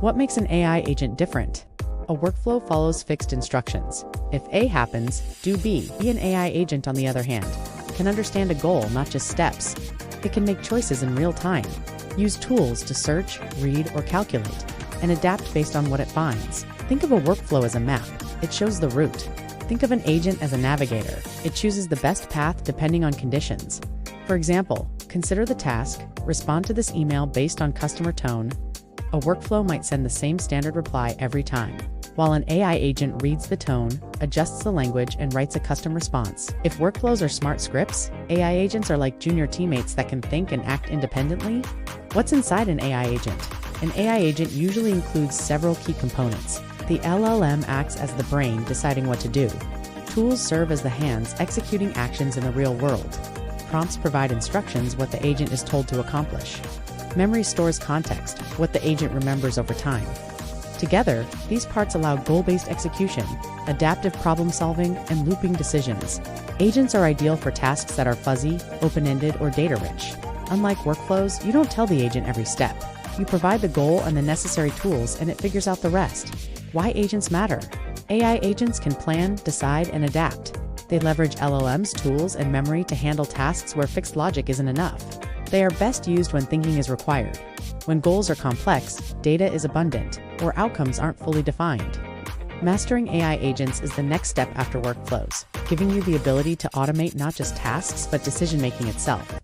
What makes an AI agent different? A workflow follows fixed instructions. If A happens, do B. An AI agent, on the other hand, can understand a goal, not just steps. It can make choices in real time, use tools to search, read, or calculate, and adapt based on what it finds. Think of a workflow as a map. It shows the route. Think of an agent as a navigator. It chooses the best path depending on conditions. For example, consider the task, respond to this email based on customer tone. A workflow might send the same standard reply every time, while an AI agent reads the tone, adjusts the language, and writes a custom response. If workflows are smart scripts, AI agents are like junior teammates that can think and act independently. What's inside an AI agent? An AI agent usually includes several key components. The LLM acts as the brain, deciding what to do. Tools serve as the hands, executing actions in the real world. Prompts provide instructions, what the agent is told to accomplish. Memory stores context, what the agent remembers over time. Together, these parts allow goal-based execution, adaptive problem-solving, and looping decisions. Agents are ideal for tasks that are fuzzy, open-ended, or data-rich. Unlike workflows, you don't tell the agent every step. You provide the goal and the necessary tools, and it figures out the rest. Why agents matter? AI agents can plan, decide, and adapt. They leverage LLMs, tools, and memory to handle tasks where fixed logic isn't enough. They are best used when thinking is required, when goals are complex, data is abundant, or outcomes aren't fully defined. Mastering AI agents is the next step after workflows, giving you the ability to automate not just tasks but decision-making itself.